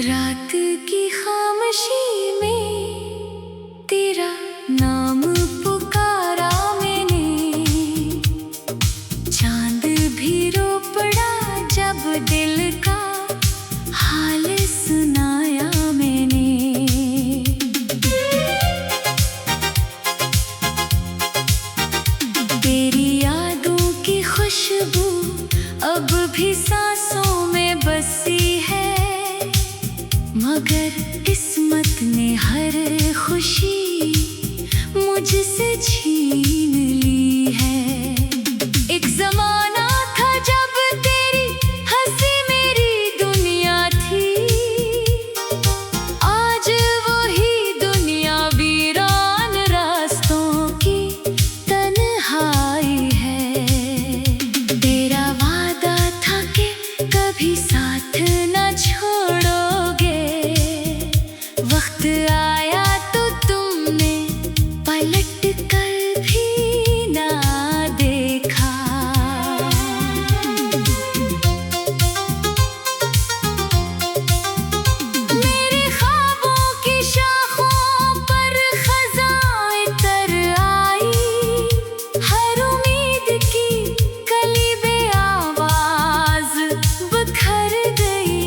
रात की खामोशी में तेरा नाम पुकारा मैंने, चांद भी रो पड़ा जब दिल का हाल सुनाया मैंने। तेरी यादों की खुशबू अब भी सांसों में बसी है, मगर किस्मत ने हर खुशी मुझसे छीन ली है। एक ज़माना था जब तेरी हंसी मेरी दुनिया थी, आज वही दुनिया वीरान रास्तों की तन्हाई है। तेरा वादा था कि कभी साथ न छोड़ोगे, वक्त आया तो तुमने पलट कर भी ना देखा। मेरे ख्वाबों की शाखों पर खज़ां तर आई, हर उम्मीद की कली बेआवाज़ बिखर गई।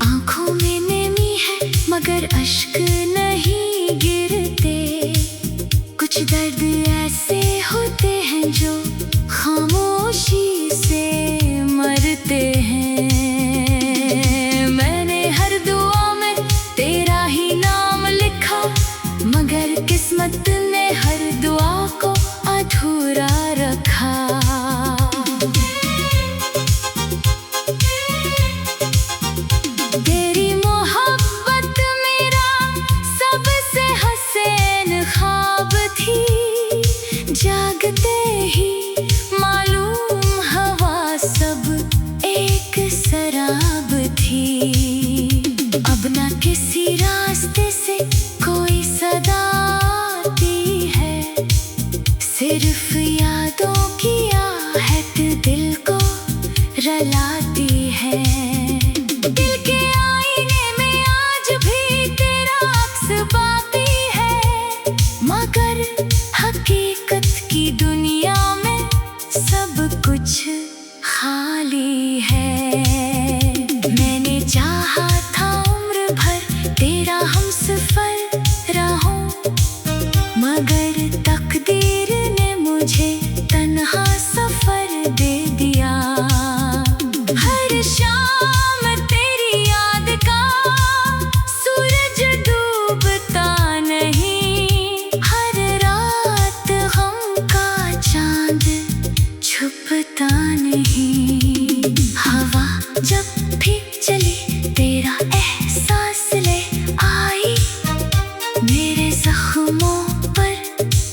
आँखों में नमी है मगर अश्क नहीं गिरते, कुछ दर्द ऐसे होते हैं जो खामोशी से मरते हैं। मैंने हर दुआ में तेरा ही नाम लिखा, मगर किस्मत ने हर दुआ को अधूरा रखा। तेरी मोहब्बत मेरा सबसे हसीन ख्वाब थी, जागते ही मालूम हवा सब एक शराब थी। अब ना किसी रास्ते से कोई सदा आती है, सिर्फ यादों की आहट दिल को रलाती है। दिल के आईने में आज भी तेरा अक्स बाकी है, मगर हकीकत की दुनिया में सब कुछ खाली है। मैंने चाहा था उम्र भर तेरा हमसफर रहूं, मगर तकदीर ने मुझे तन्हा सफर दे दिया। हर शाम तेरी याद का सूरज डूबता नहीं, हर रात गम का चांद छुपता नहीं। हवा जब भी चली तेरा एहसास ले आई, मेरे जख्मों पर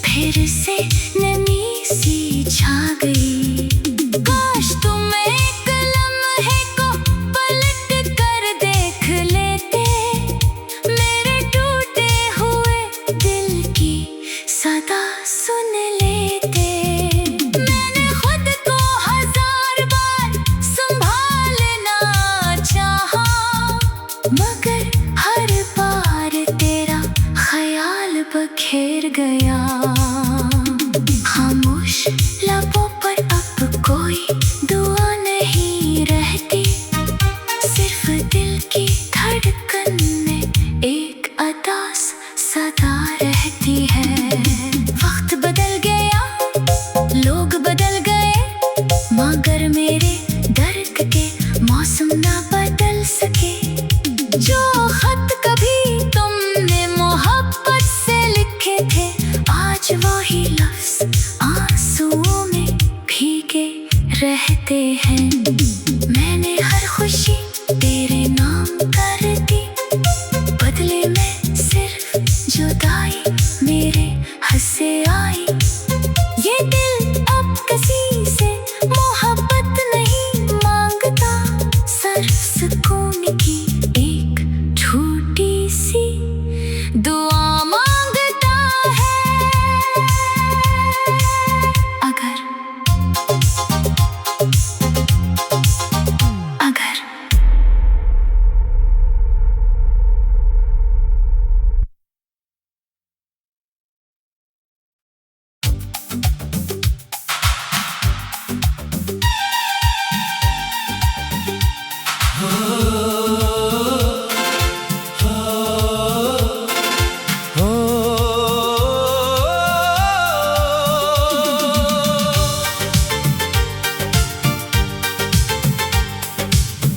फिर से नमी सी छा गई। काश तुम एक लम्हे को पलट कर देख लेते, मेरे टूटे हुए दिल की सदा सुन लेते। मैंने खुद को हजार बार संभालना चाहा, मगर हर बार तेरा ख्याल बखेर गया। खामोश लबों पर अब कोई दुआ नहीं रहती, सिर्फ दिल की धड़कन में एक अदास सदा रहती है। वक्त बदल गया, लोग बदल गए, मगर मेरे दर्द के मौसम ना बदल सके। जो खत कभी तुमने मोहब्बत से लिखे थे, आज वही लफ्ज आंसुओं में भीगे रहते हैं। मैंने हर खुशी तेरे नाम कर दी, बदले में सिर्फ जुदाई मेरे हंसे आई। ये दिल अब किसी से मोहब्बत नहीं मांगता, सिर्फ सुकून की एक छोटी सी दुआ मांगता है। अगर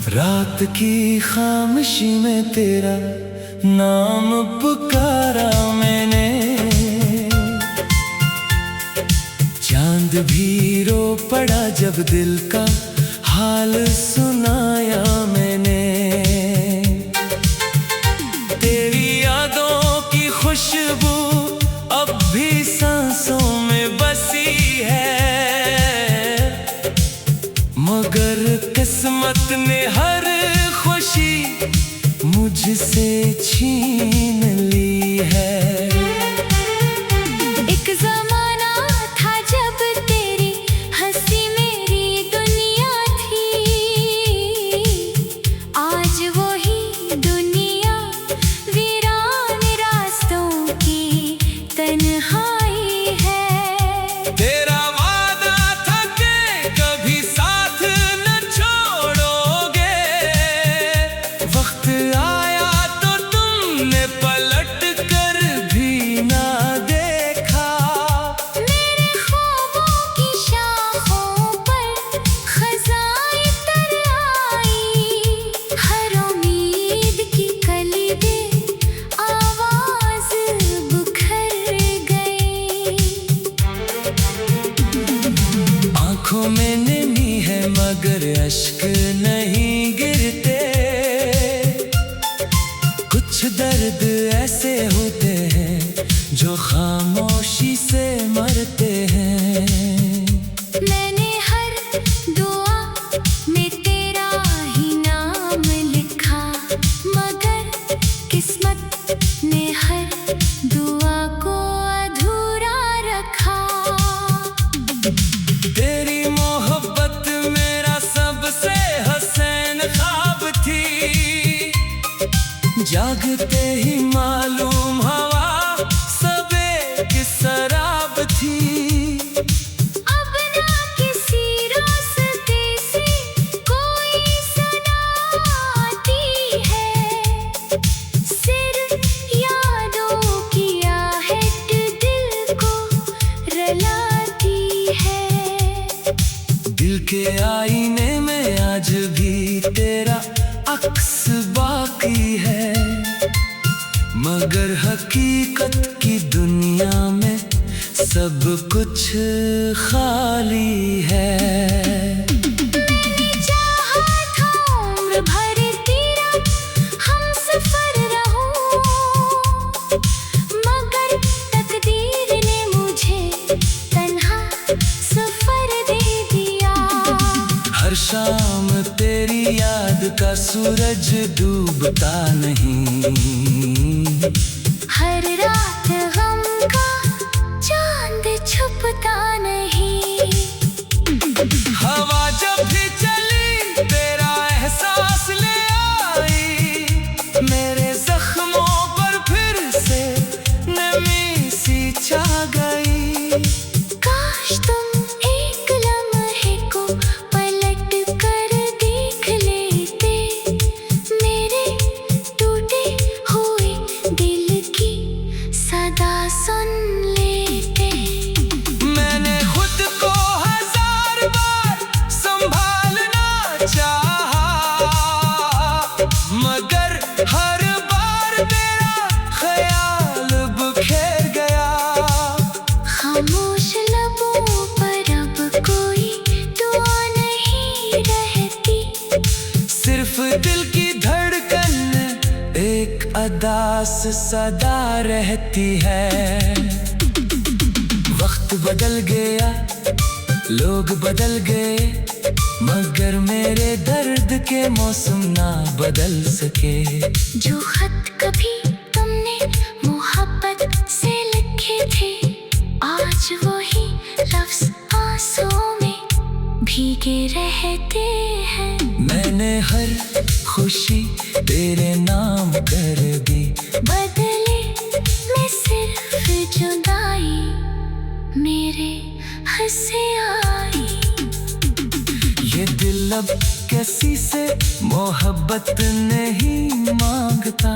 रात की खामोशी में तेरा नाम पुकारा मैंने, चांद भी रो पड़ा जब दिल का हाल सुनाया मैंने। तेरी यादों की खुशबू अब भी सांसों में बसी है, मगर किस्मत ने हर खुशी मुझसे छीन ली है। एक ज़माना था जब तेरी हंसी मेरी दुनिया थी, आज वही दुनिया वीरान रास्तों की तन्हाई है। तेरा वादा था कि कभी साथ न छोड़ोगे, वक्त आया तो तुमने पलट कर भी ना देखा। मेरे ख्वाबों की शाखों पर खज़ाएं तर आई, हर उम्मीद की कली दे आवाज़ बुखर गई। आँखों में नमी है मगर अश्क नहीं गिरते, कुछ दर्द ऐसे होते हैं जो खामोशी से मरते हैं। मैंने हर दुआ में तेरा ही नाम लिखा, मगर किस्मत ने हर दुआ को अधूरा रखा। तेरी मोहब्बत मेरा सबसे हसीन ख्वाब थी, जागते ही मालूम हवा सबे की शराब थी। अब ना किसी रास्ते से कोई सदा आती है, सिर्फ यादों की आहट दिल को रुलाती है। दिल के आईने में आज भी तेरा अक्स बाकी है, मगर हकीकत की दुनिया में सब कुछ खाली है। मैंने चाहा था उम्र भर तेरा हमसफर रहूं, मगर तकदीर ने मुझे तन्हा सफर दे दिया। हर शाम तेरी याद का सूरज डूबता नहीं, हर रात गम का चांद छुपता नहीं। हवा जब भी चली तेरा एहसास ले आई, मेरे जख्मों पर फिर से नमी सी छा गई। काश तुम एक लम्हे को पलट कर देख लेते, मेरे टूटे हुए दिल की सदा सुन लेते। मैंने खुद को हजार बार संभालना चाहा, मगर हर बार मेरा ख्याल बिखेर गया। खामोश लबों पर अब कोई दुआ नहीं रहती, सिर्फ दिल की धड़कन एक अदास सदा रहती है। वक्त बदल गया, लोग बदल गए, मगर मेरे दर्द के मौसम ना बदल सके। जो खत कभी तुमने मोहब्बत से लिखे थे, आज वही लफ्ज़ आंसुओं में भीगे रहते हैं। मैंने हर खुशी तेरे नाम कर दी, बदले में सिर्फ जुदाई मेरे हंसे आई। ये दिल अब किसी से मोहब्बत नहीं मांगता,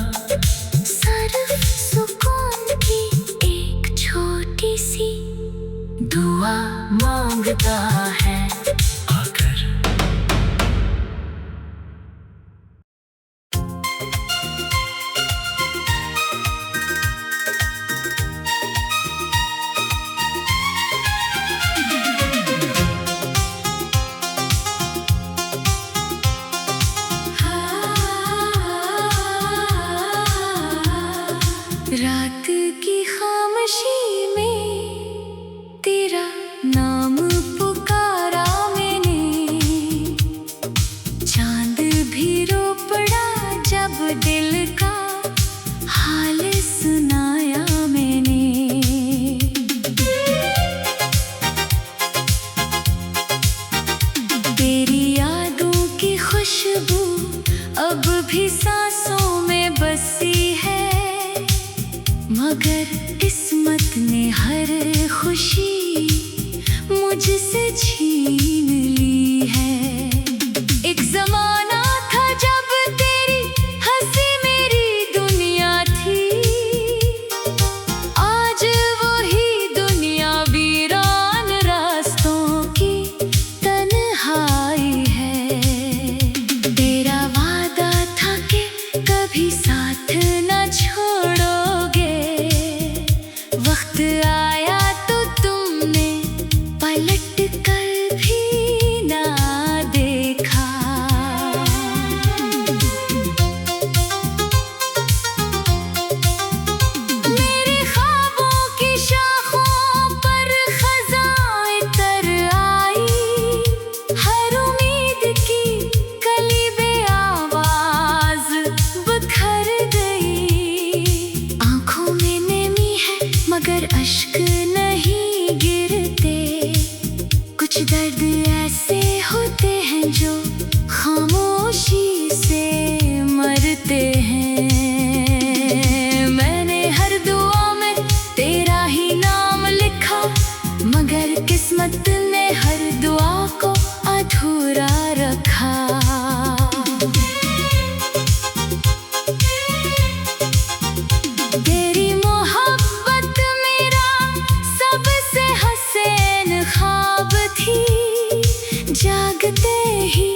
सिर्फ सुकून की एक छोटी सी दुआ मांगता। मांगता है। भी सांसों में बसी है, मगर किस्मत ने हर खुशी मुझसे छीन ली है। एक जमाना था जब तेरी हंसी मेरी दुनिया थी, आज वही दुनिया वीरान रास्तों की तन्हाई है। तेरा वादा था कि कभी साथ न छोड़ोगे, वक्त आया तो तुमने पलट कर भी ना देखा। मेरे ख्वाबों की शाखों पर खज़ां तर आई, हर उम्मीद की कली बेआवाज़ बिखर गई। आँखों में नमी है मगर अश्क नहीं गिरते, कुछ दर्द ऐसे होते हैं जो खामोशी से मरते हैं। मैंने हर दुआ में तेरा ही नाम लिखा, मगर किस्मत ने हर दुआ को अधूरा रखा। तेरी मोहब्बत मेरा सबसे हसीन ख्वाब थी, जागते ही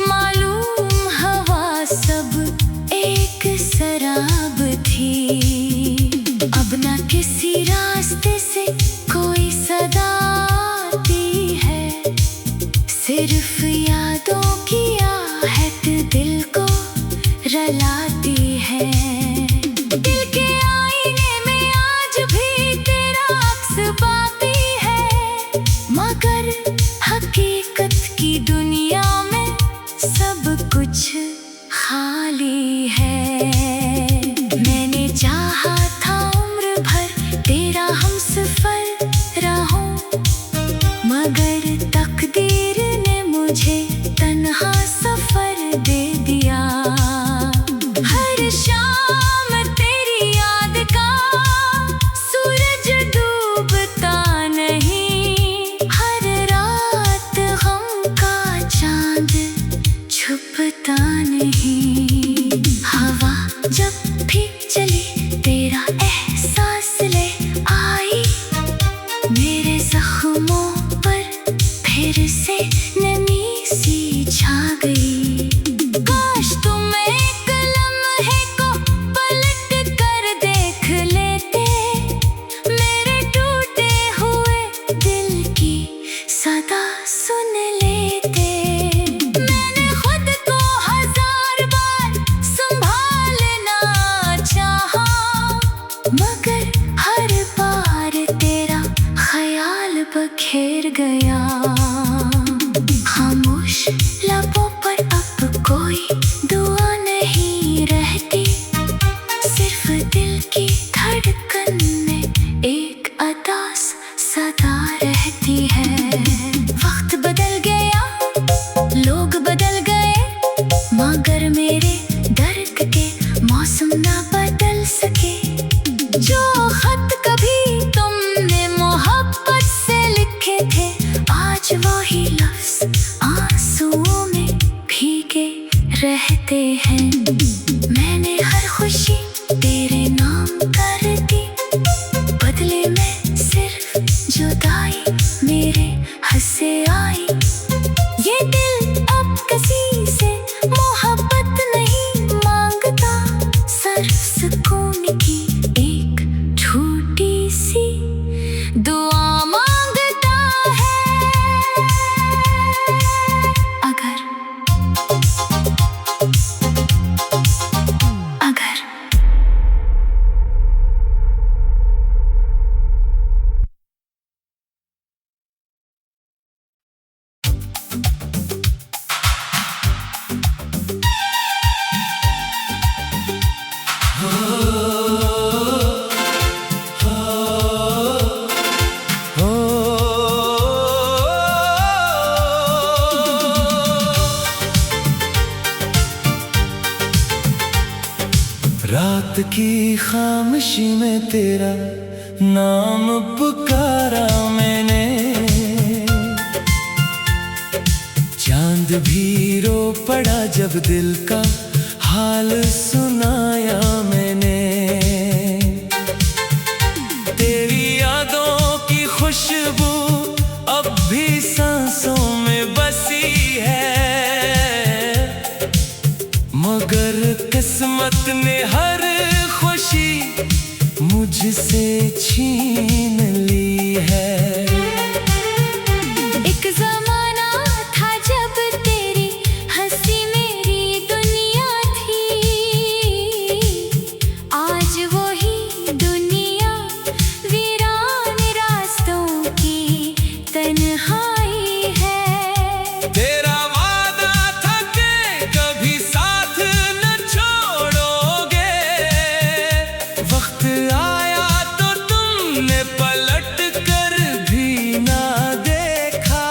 मालूम हवा सब एक शराब थी। अब न किसी रास्ते से कोई सदा आती है, सिर्फ यादों की आहट दिल को रलाती है। दिल के आईने में आज भी तेरा अक्स बाकी है, मगर हकीकत की दुनिया में सब कुछ खाली है। मैंने चाहा था उम्र भर तेरा हमसफर रहूं, मगर तकदीर ने मुझे तन्हा सफर दे दिया। हर शाम तेरी याद का सूरज डूबता नहीं, हर रात गम का चांद छुपता नहीं। हवा जब भी चली तेरा एहसास ले आई, मेरे जख्मों पर फिर से नमी सी छा गई। काश तुम एक लम्हे को पलट कर देख लेते, मेरे टूटे हुए दिल की सदा सुन लेते। मैंने खुद को हजार बार संभालना चाहा, मगर हर बार तेरा ख्याल बखेर गया। खामोश लबों पर अब कोई दुआ नहीं रहती, सिर्फ दिल की धड़कन में एक अदास सदा रहती है। वक्त बदल गया, लोग बदल गए, मगर मेरे दर्द के मौसम ना बदल सके। जो खत कभी तुमने मोहब्बत से लिखे थे, आज वही लफ्ज आंसुओं में भीगे रहते हैं। मैंने हर खुशी तेरे नाम कर दी, बदले में सिर्फ जुदाई मेरे हंसे आई। ये दिल अब किसी से मोहब्बत नहीं मांगता, सिर्फ सुकून की एक छोटी सी दुआ मांगता है। अगर रात की खामोशी में तेरा नाम पुकारा मैंने, चांद भी रो पड़ा जब दिल का हाल सुनाया मैंने। तेरी यादों की खुशबू अब भी सांसों में बसी है, मगर किस्मत ने हर खुशी मुझसे छीन ली है। एक जमाना था जब तेरी हंसी मेरी दुनिया थी, आज वही दुनिया वीरान रास्तों की तन्हाई है। तेरा वादा था कि कभी साथ न छोड़ोगे, वक्त आया तो तुमने पलट कर भी ना देखा।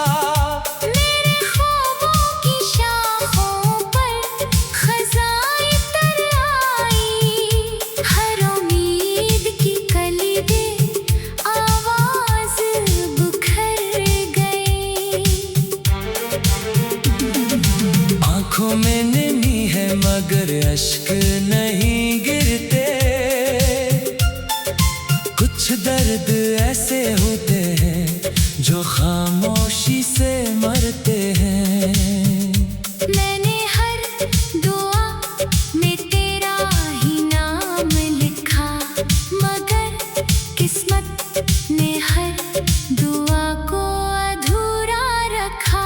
मेरे ख्वाबों की शाखों पर खज़ाएं तर आई, हर उम्मीद की कली दे आवाज़ बुखर गई। आँखों में नमी है मगर अश्क नहीं गिरते, कुछ दर्द ऐसे होते हैं जो खामोशी से मरते हैं। मैंने हर दुआ में तेरा ही नाम लिखा, मगर किस्मत ने हर दुआ को अधूरा रखा।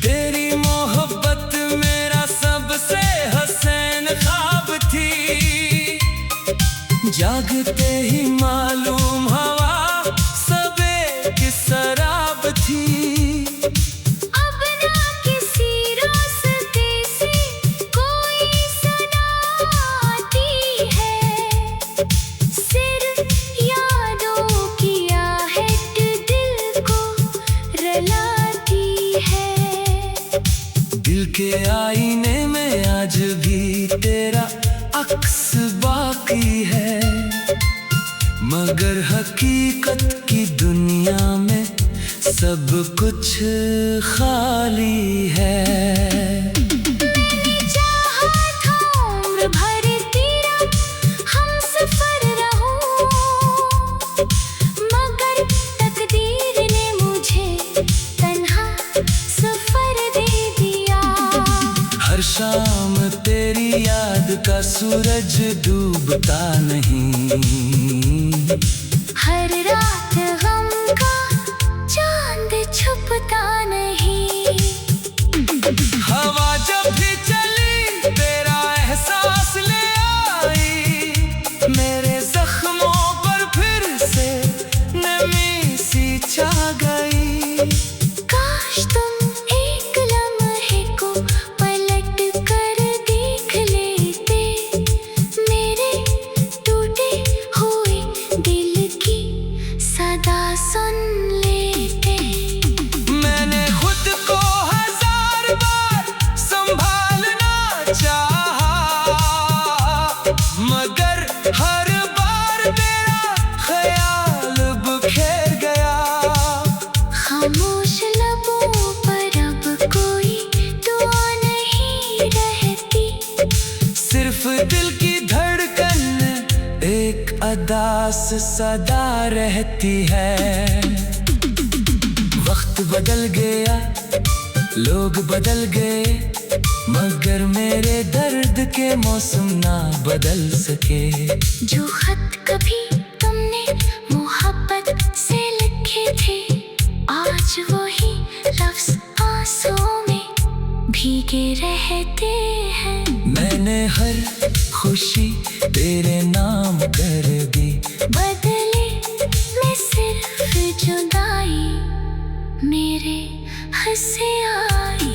तेरी मोहब्बत मेरा सबसे हसीन ख्वाब थी, जागते ही मालूम हवा सबे की शराब थी। अब ना किसी रास्ते से कोई सदा आती है, सिर्फ यादों की आहट दिल को रुलाती है। दिल के आईने में आज भी तेरा अक्स बाकी है, मगर हकीकत की दुनिया में सब कुछ खाली है। मैंने चाहा था उम्र भर तेरा हमसफर रहूं, मगर तकदीर ने मुझे तन्हा सफर दे दिया। हर शाम तेरी याद का सूरज डूबता नहीं, हर रात गम का चांद छुपता नहीं। हवा जब भी चली तेरा एहसास ले आई, मेरे जख्मों पर फिर से नमी सी छा गई। काश तुम एक लम्हे को पलट कर देख लेते, मेरे टूटे हुए दिल की सदा सुन लेते। मैंने खुद को हजार बार संभालना चाहा, मगर हर बार मेरा ख्याल बिखेर गया। खामोश लबों पर अब कोई दुआ नहीं रहती, सिर्फ दिल की धड़कन एक अदास सदा रहती है। वक्त बदल गया, लोग बदल गए, मगर मेरे दर्द के मौसम ना बदल सके। जो खत कभी तुमने मोहब्बत से लिखे थे, आज वही लफ्ज आंसुओं में भीगे रहते हैं। मैंने हर खुशी तेरे नाम कर दी, बदले में सिर्फ जुदाई मेरे हंसे आई।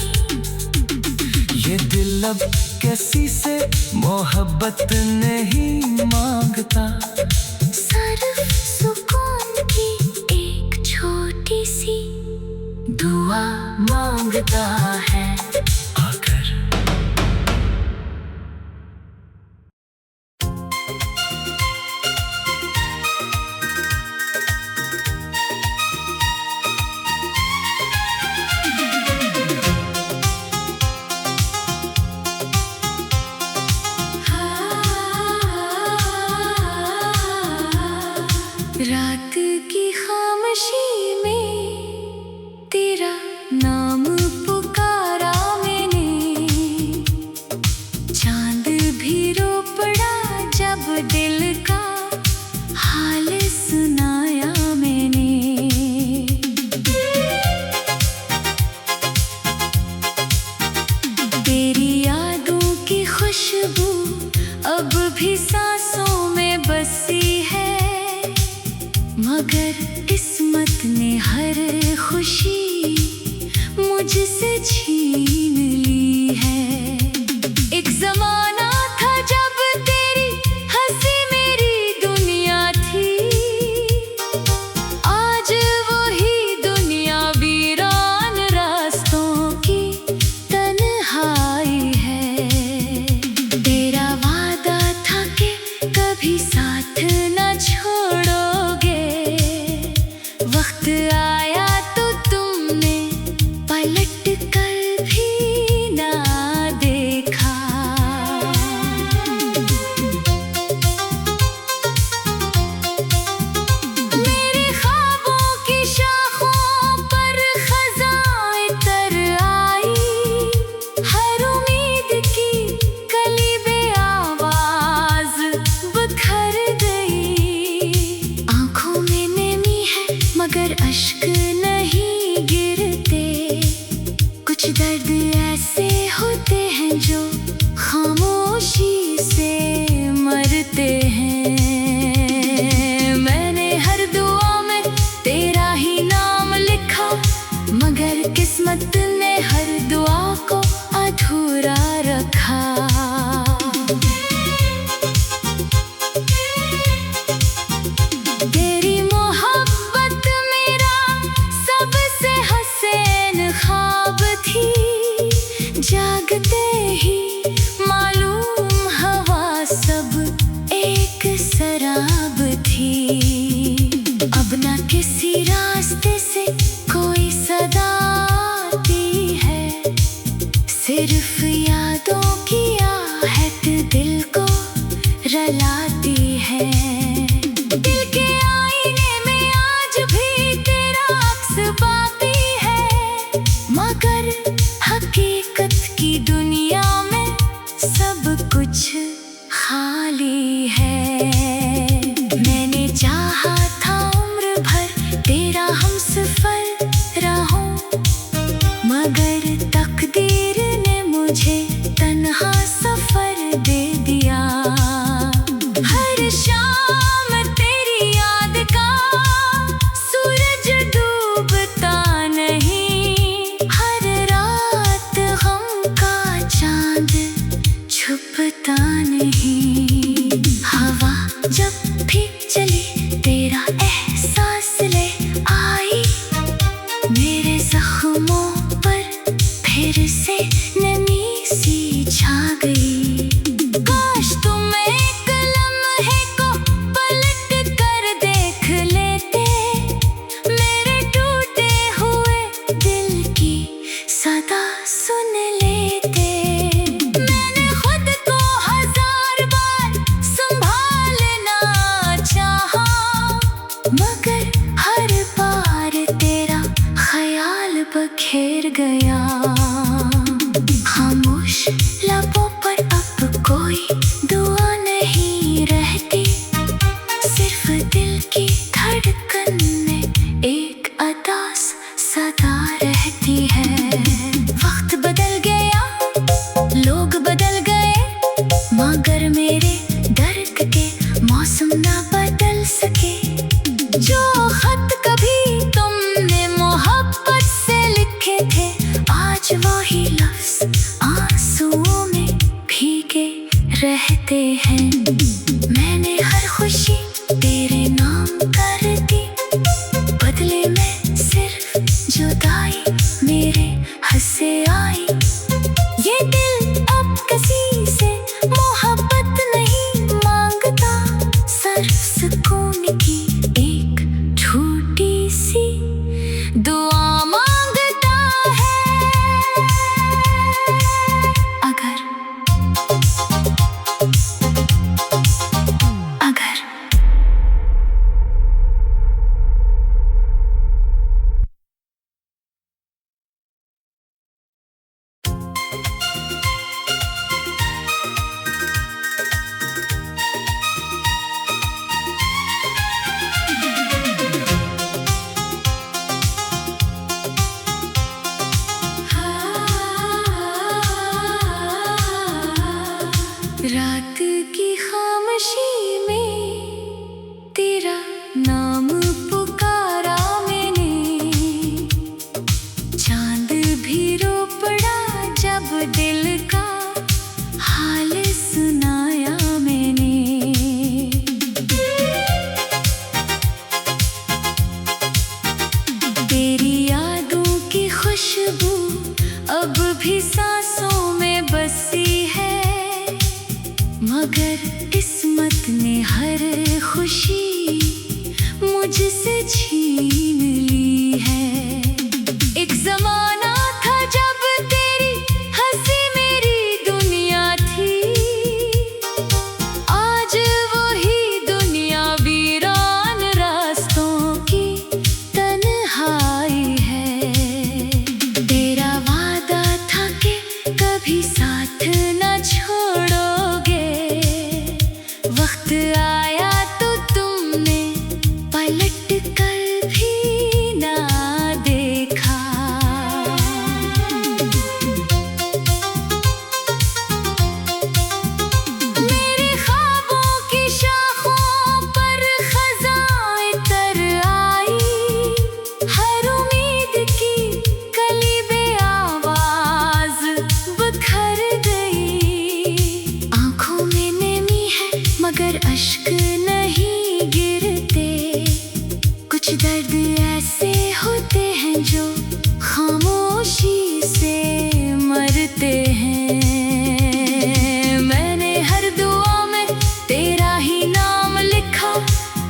ये दिल अब किसी से मोहब्बत नहीं मांगता, सिर्फ सुकून की एक छोटी सी दुआ मांगता है। से छीन ली है। एक जमाना था जब तेरी हंसी मेरी दुनिया थी, आज वही दुनिया वीरान रास्तों की तन्हाई है। तेरा वादा था कि कभी साथ न छोड़ोगे, वक्त आया तो तुमने पलट कर भी ना देखा। मेरे ख्वाबों की शाखों पर खज़ां तर आई, हर उम्मीद की कली बेआवाज़ बिखर गई। आँखों में नमी है मगर अश्क नहीं गिरते, कुछ दर्द ऐसे होते हैं जो खामोशी से मरते हैं। मैंने हर दुआ में तेरा ही नाम लिखा, मगर किस्मत ने हर दुआ को अधूरा रखा। तेरी मोहब्बत मेरा सबसे हसीन ख्वाब थी, जागते ही मालूम हवा सब एक शराब थी। अब न किसी रास्ते से कोई सदा आती है, सिर्फ यादों की आहट दिल को रलाती है। दिल के आईने में आज भी तेरा अक्स बाकी है, मगर हकीकत की दुनिया में सब कुछ खाली है। मैंने चाहा था उम्र भर तेरा हमसफर रहूं, मगर तकदीर ने मुझे तन्हा सफर दे दिया। हर शाम तेरी याद का सूरज डूबता नहीं, हर रात गम का चांद छुपता नहीं। हवा जब भी चली तेरा एहसास ले आई, मेरे जख्मों पर फिर से नमी सी छा गई। काश तुम एक लम्हे को पलट कर देख लेते, मेरे टूटे हुए दिल की सदा सुन लेते। मैंने खुद को 1000 बार संभालना चाहा, मगर हर बार तेरा ख्याल बखेर गया। खामोश लबों पर अब कोई दुआ नहीं रहती, सिर्फ दिल की धड़कन में एक अदास सदा रहती है। वक्त बदल गया, लोग बदल गए, मगर मेरे दर्द के मौसम ना बदल सके। जो खत कभी तुमने मोहब्बत से लिखे थे, आज वही लफ्ज आंसुओं में भीगे रहते हैं। मैंने हर खुशी तेरे नाम कर दी, बदले में सिर्फ जुदाई मेरे हंसे आई। ये दिल अब किसी से मोहब्बत नहीं मांगता, सिर्फ सुकून की एक झूठी सी दुआ मांगता है। अगर दिल का हाल सुनाया मैंने। तेरी यादों की खुशबू अब भी सांसों में बसी है, मगर किस्मत ने हर खुशी मुझसे छीन ली है। एक जमाना था जब तेरी हंसी मेरी दुनिया थी, आज वही दुनिया वीरान रास्तों की तन्हाई है। तेरा वादा था कि कभी साथ न छोड़ोगे, वक्त आया तो तुमने पलट कर भी ना देखा। मेरे ख्वाबों की शाखों पर खज़ां तर आई, हर उम्मीद की कली बेआवाज़ बिखर गई। आँखों में नमी है मगर अश्क नहीं गिरते, कुछ दर्द ऐसे होते हैं जो खामोशी से मरते हैं। मैंने हर दुआ में तेरा ही नाम लिखा,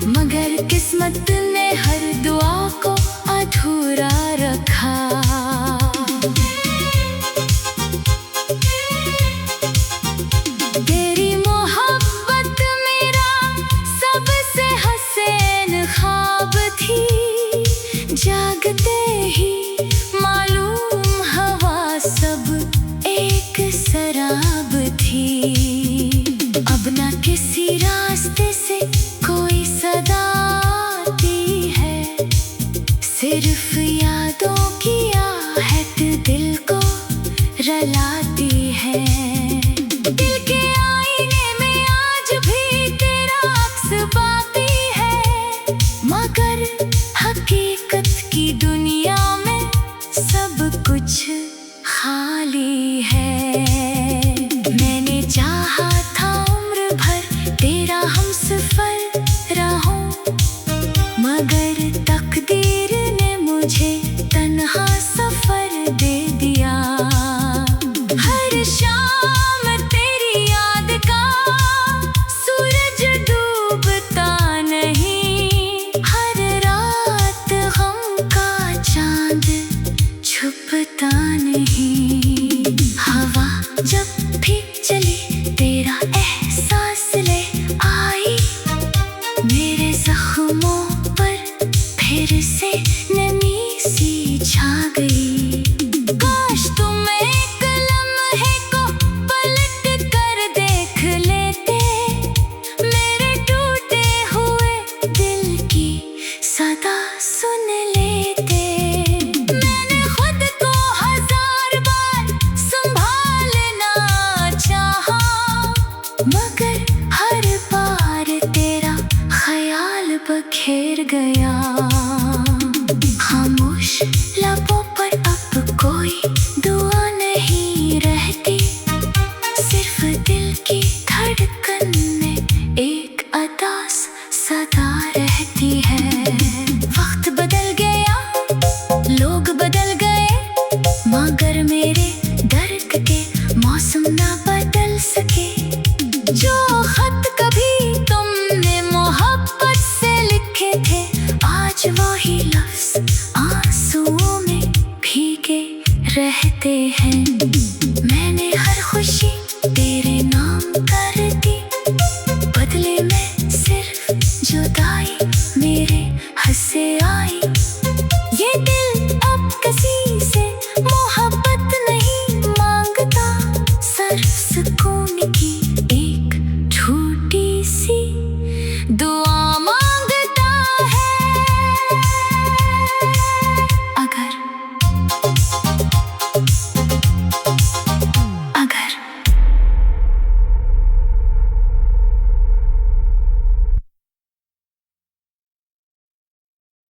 मगर किस्मत ने हर दुआ को अधूरा रखा। तेरी मोहब्बत मेरा सबसे हसीन ख्वाब थी, जागते ही मालूम हवा सब एक शराब थी। अब ना किसी रास्ते से कोई सदा आती है, सिर्फ यादों की आहट दिल को रलाती है। दिल के आईने में आज भी तेरा अक्स बाकी है, मगर हकीकत की दुनिया में सब कुछ खाली है। मैंने चाहा था उम्र भर तेरा हमसफर रहूं, मगर तकदीर ने मुझे तन्हा सफर दे दिया। हर शाम तेरी याद का सूरज डूबता नहीं, हर रात गम का चांद छुपता नहीं। हवा जब भी चली तेरा एहसास ले आई, मेरे जख्मों पर फिर से नमी सी छा गई। काश तुम एक लम्हे को पलट कर देख लेते, मेरे टूटे हुए दिल की सदा सुन लेते। मैंने खुद को हजार बार संभालना चाहा, मगर हर बार तेरा ख्याल बखेर गया। खामोश लबों पर अब कोई दुआ नहीं रहती, सिर्फ दिल की धड़कन में एक अदास सदा रहती है। वक्त बदल गया, लोग बदल गए, मगर मेरे दर्द के मौसम ना बदल सके। जो खत कभी तुमने मोहब्बत से लिखे थे, आज वही लफ्ज आंसुओं में भीगे रहते हैं। मैंने हर खुशी तेरे नाम कर दी, बदले में सिर्फ जुदाई मेरे हंसे आई। ये दिल अब किसी से मोहब्बत नहीं मांगता, सिर्फ सुकून की एक छोटी सी दुआ